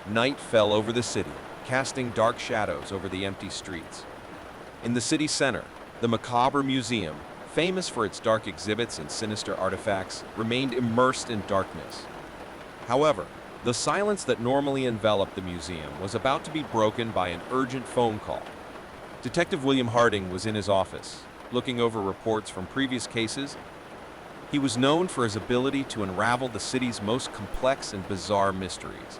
Night fell over the city, casting dark shadows over the empty streets. In the city center, the Macabre Museum, famous for its dark exhibits and sinister artifacts, remained immersed in darkness. However, the silence that normally enveloped the museum was about to be broken by an urgent phone call. Detective William Harding was in his office, looking over reports from previous cases. He was known for his ability to unravel the city's most complex and bizarre mysteries.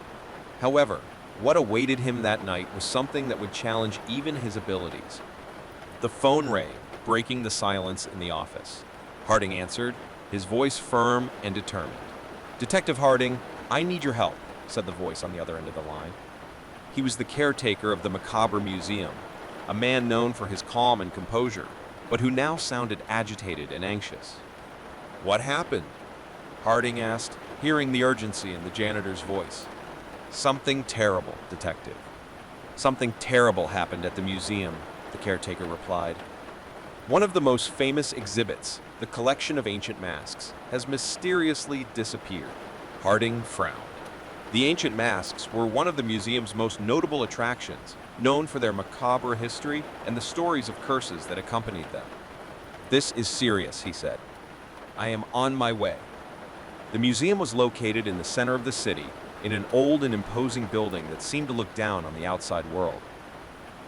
However, what awaited him that night was something that would challenge even his abilities. The phone rang, breaking the silence in the office. Harding answered, his voice firm and determined. "Detective Harding, I need your help," said the voice on the other end of the line. He was the caretaker of the Macabre Museum, a man known for his calm and composure, but who now sounded agitated and anxious. "What happened?" Harding asked, hearing the urgency in the janitor's voice. "Something terrible, Detective. Something terrible happened at the museum," the caretaker replied. "One of the most famous exhibits, the collection of ancient masks, has mysteriously disappeared." Harding frowned. The ancient masks were one of the museum's most notable attractions, known for their macabre history and the stories of curses that accompanied them. "This is serious," he said. "I am on my way." The museum was located in the center of the city, in an old and imposing building that seemed to look down on the outside world.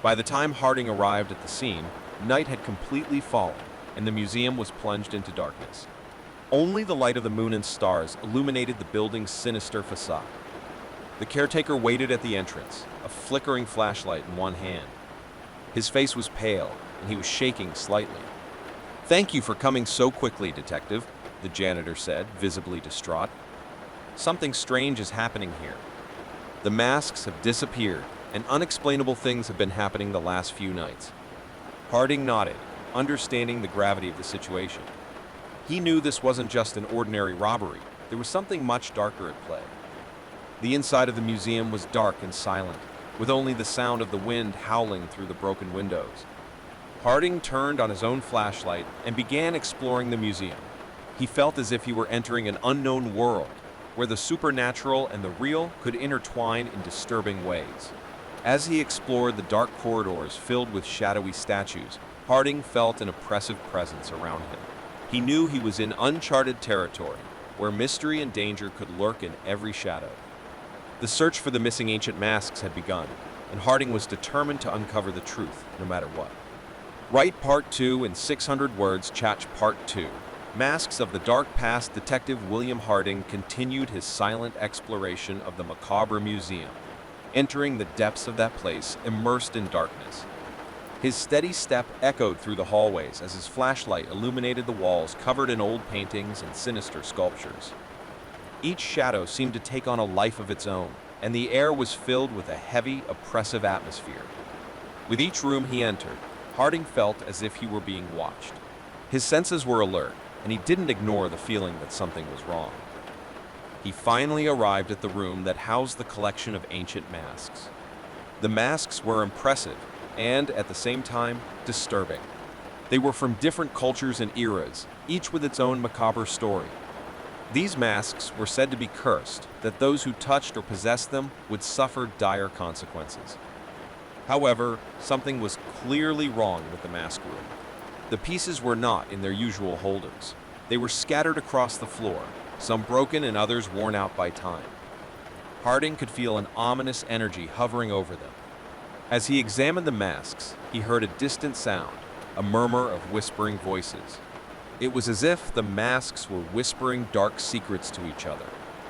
By the time Harding arrived at the scene, night had completely fallen, and the museum was plunged into darkness. Only the light of the moon and stars illuminated the building's sinister facade. The caretaker waited at the entrance, a flickering flashlight in one hand. His face was pale, and he was shaking slightly. "Thank you for coming so quickly, Detective," the janitor said, visibly distraught. "Something strange is happening here. The masks have disappeared, and unexplainable things have been happening the last few nights." Harding nodded, understanding the gravity of the situation. He knew this wasn't just an ordinary robbery. There was something much darker at play. The inside of the museum was dark and silent, with only the sound of the wind howling through the broken windows. Harding turned on his own flashlight and began exploring the museum. He felt as if he were entering an unknown world, where the supernatural and the real could intertwine in disturbing ways. As he explored the dark corridors filled with shadowy statues, Harding felt an oppressive presence around him. He knew he was in uncharted territory, where mystery and danger could lurk in every shadow. The search for the missing ancient masks had begun, and Harding was determined to uncover the truth, no matter what. Write Part 2 in 600 words, Chatch Part 2. Masks of the Dark Past. Detective William Harding continued his silent exploration of the Macabre Museum, entering the depths of that place, immersed in darkness. His steady step echoed through the hallways as his flashlight illuminated the walls covered in old paintings and sinister sculptures. Each shadow seemed to take on a life of its own, and the air was filled with a heavy, oppressive atmosphere. With each room he entered, Harding felt as if he were being watched. His senses were alert, and he didn't ignore the feeling that something was wrong. He finally arrived at the room that housed the collection of ancient masks. The masks were impressive and, at the same time, disturbing. They were from different cultures and eras, each with its own macabre story. These masks were said to be cursed, that those who touched or possessed them would suffer dire consequences. However, something was clearly wrong with the mask room. The pieces were not in their usual holders. They were scattered across the floor, some broken and others worn out by time. Harding could feel an ominous energy hovering over them. As he examined the masks, he heard a distant sound, a murmur of whispering voices. It was as if the masks were whispering dark secrets to each other.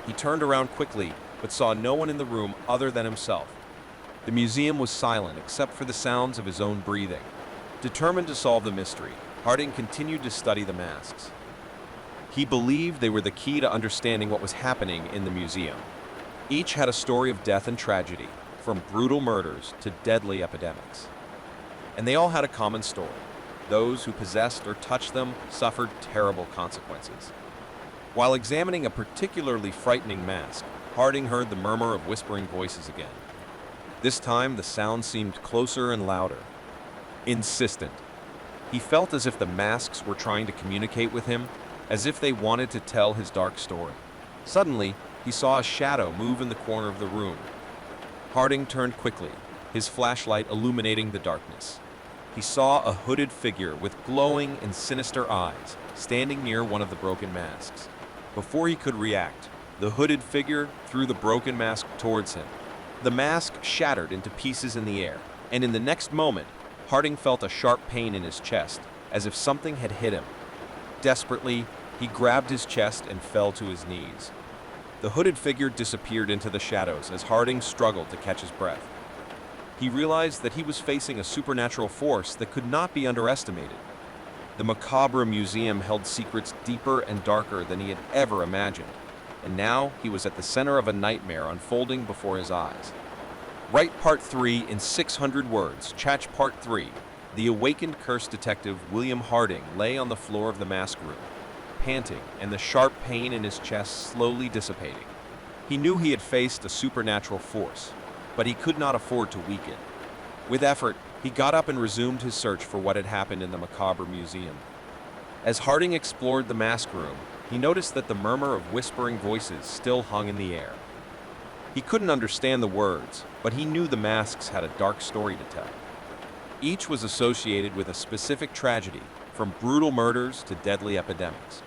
He turned around quickly, but saw no one in the room other than himself. The museum was silent except for the sounds of his own breathing. Determined to solve the mystery, Harding continued to study the masks. He believed they were the key to understanding what was happening in the museum. Each had a story of death and tragedy, from brutal murders to deadly epidemics. And they all had a common story. Those who possessed or touched them suffered terrible consequences. While examining a particularly frightening mask, Harding heard the murmur of whispering voices again. This time, the sound seemed closer and louder, insistent. He felt as if the masks were trying to communicate with him, as if they wanted to tell his dark story. Suddenly, he saw a shadow move in the corner of the room. Harding turned quickly, his flashlight illuminating the darkness. He saw a hooded figure with glowing and sinister eyes standing near one of the broken masks. Before he could react, the hooded figure threw the broken mask towards him. The mask shattered into pieces in the air, and in the next moment, Harding felt a sharp pain in his chest, as if something had hit him. Desperately, he grabbed his chest and fell to his knees. The hooded figure disappeared into the shadows as Harding struggled to catch his breath. He realized that he was facing a supernatural force that could not be underestimated. The macabre museum held secrets deeper and darker than he had ever imagined, and now he was at the center of a nightmare unfolding before his eyes. Write Part 3 in 600 words. Chatch Part 3. The awakened cursed detective William Harding lay on the floor of the mask room, panting and the sharp pain in his chest slowly dissipating. He knew he had faced a supernatural force, but he could not afford to weaken. With effort, he got up and resumed his search for what had happened in the macabre museum. As Harding explored the mask room, he noticed that the murmur of whispering voices still hung in the air. He couldn't understand the words, but he knew the masks had a dark story to tell. Each was associated with a specific tragedy, from brutal murders to deadly epidemics.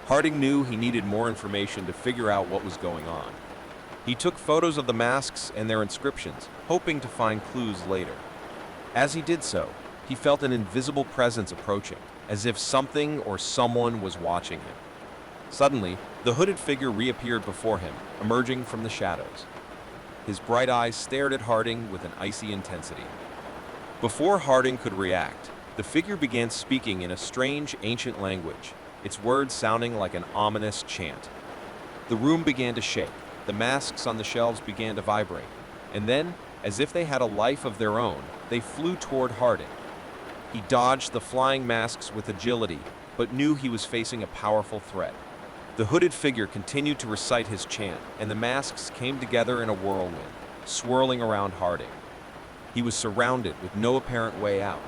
Harding knew he needed more information to figure out what was going on. He took photos of the masks and their inscriptions, hoping to find clues later. As he did so, he felt an invisible presence approaching, as if something or someone was watching him. Suddenly, the hooded figure reappeared before him, emerging from the shadows. His bright eyes stared at Harding with an icy intensity. Before Harding could react, the figure began speaking in a strange, ancient language, its words sounding like an ominous chant. The room began to shake, the masks on the shelves began to vibrate, and then, as if they had a life of their own, they flew toward Harding. He dodged the flying masks with agility, but knew he was facing a powerful threat. The hooded figure continued to recite his chant, and the masks came together in a whirlwind, swirling around Harding. He was surrounded with no apparent way out.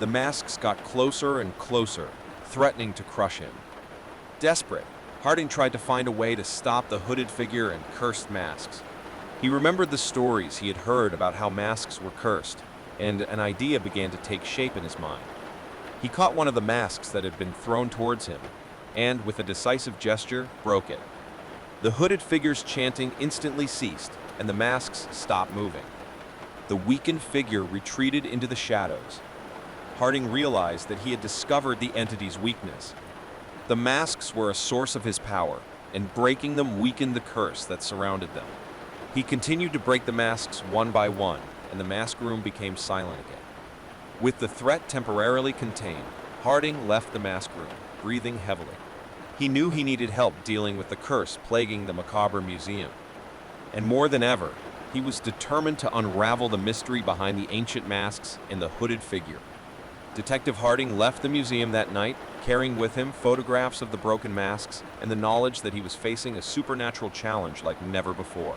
The masks got closer and closer, threatening to crush him. Desperate, Harding tried to find a way to stop the hooded figure and cursed masks. He remembered the stories he had heard about how masks were cursed, and an idea began to take shape in his mind. He caught one of the masks that had been thrown towards him, and with a decisive gesture, broke it. The hooded figure's chanting instantly ceased, and the masks stopped moving. The weakened figure retreated into the shadows. Harding realized that he had discovered the entity's weakness. The masks were a source of his power, and breaking them weakened the curse that surrounded them. He continued to break the masks one by one, and the mask room became silent again. With the threat temporarily contained, Harding left the mask room, breathing heavily. He knew he needed help dealing with the curse plaguing the macabre museum. And more than ever, he was determined to unravel the mystery behind the ancient masks and the hooded figure. Detective Harding left the museum that night, carrying with him photographs of the broken masks and the knowledge that he was facing a supernatural challenge like never before.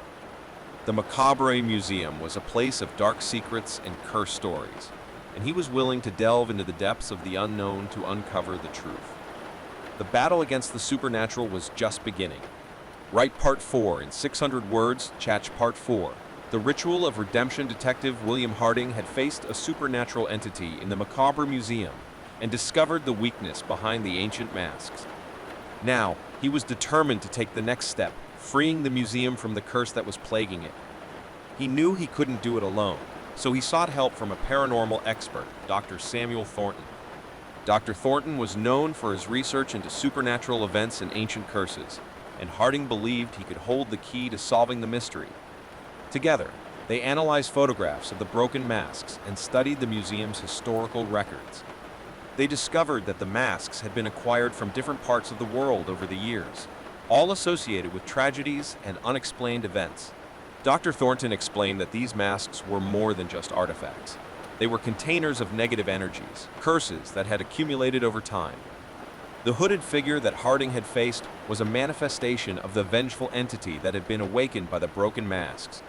The Macabre Museum was a place of dark secrets and cursed stories, and he was willing to delve into the depths of the unknown to uncover the truth. The battle against the supernatural was just beginning. Write Part 4 in 600 words, Chatch Part 4. The ritual of redemption detective William Harding had faced a supernatural entity in the Macabre Museum and discovered the weakness behind the ancient masks. Now, he was determined to take the next step, freeing the museum from the curse that was plaguing it. He knew he couldn't do it alone, so he sought help from a paranormal expert, Dr. Samuel Thornton. Dr. Thornton was known for his research into supernatural events and ancient curses, and Harding believed he could hold the key to solving the mystery. Together, they analyzed photographs of the broken masks and studied the museum's historical records. They discovered that the masks had been acquired from different parts of the world over the years, all associated with tragedies and unexplained events. Dr. Thornton explained that these masks were more than just artifacts. They were containers of negative energies, curses that had accumulated over time. The hooded figure that Harding had faced was a manifestation of the vengeful entity that had been awakened by the broken masks.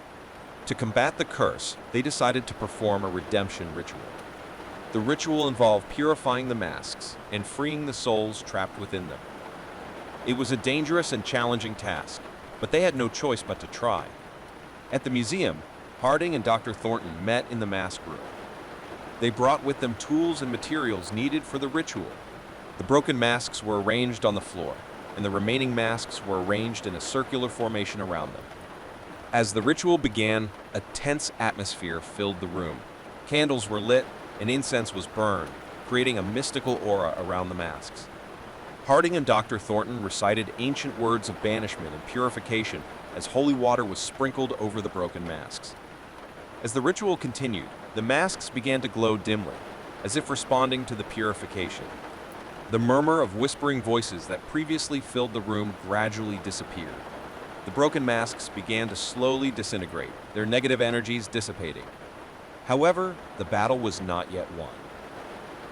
To combat the curse, they decided to perform a redemption ritual. The ritual involved purifying the masks and freeing the souls trapped within them. It was a dangerous and challenging task, but they had no choice but to try. At the museum, Harding and Dr. Thornton met in the mask room. They brought with them tools and materials needed for the ritual. The broken masks were arranged on the floor, and the remaining masks were arranged in a circular formation around them. As the ritual began, a tense atmosphere filled the room. Candles were lit, and incense was burned, creating a mystical aura around the masks. Harding and Dr. Thornton recited ancient words of banishment and purification as holy water was sprinkled over the broken masks. As the ritual continued, the masks began to glow dimly, as if responding to the purification. The murmur of whispering voices that previously filled the room gradually disappeared. The broken masks began to slowly disintegrate, their negative energies dissipating. However, the battle was not yet won.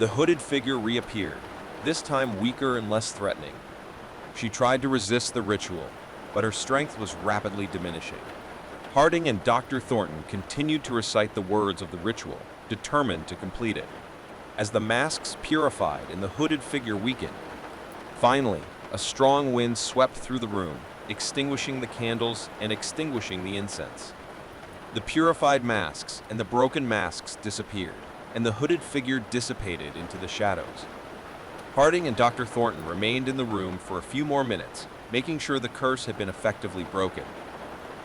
The hooded figure reappeared, this time weaker and less threatening. She tried to resist the ritual, but her strength was rapidly diminishing. Harding and Dr. Thornton continued to recite the words of the ritual, determined to complete it. As the masks purified and the hooded figure weakened, finally, a strong wind swept through the room, extinguishing the candles and extinguishing the incense. The purified masks and the broken masks disappeared, and the hooded figure dissipated into the shadows. Harding and Dr. Thornton remained in the room for a few more minutes, making sure the curse had been effectively broken.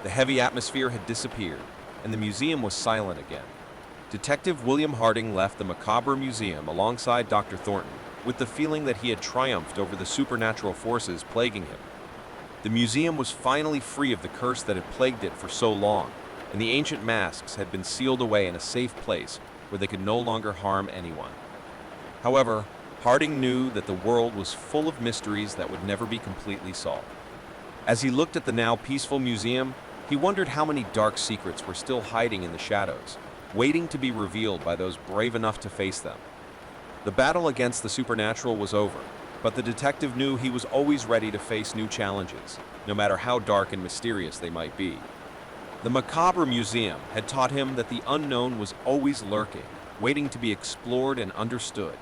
The heavy atmosphere had disappeared, and the museum was silent again. Detective William Harding left the Macabre Museum alongside Dr. Thornton, with the feeling that he had triumphed over the supernatural forces plaguing him. The museum was finally free of the curse that had plagued it for so long, and the ancient masks had been sealed away in a safe place where they could no longer harm anyone. However, Harding knew that the world was full of mysteries that would never be completely solved. As he looked at the now peaceful museum, he wondered how many dark secrets were still hiding in the shadows, waiting to be revealed by those brave enough to face them. The battle against the supernatural was over, but the detective knew he was always ready to face new challenges, no matter how dark and mysterious they might be. The Macabre Museum had taught him that the unknown was always lurking, waiting to be explored and understood.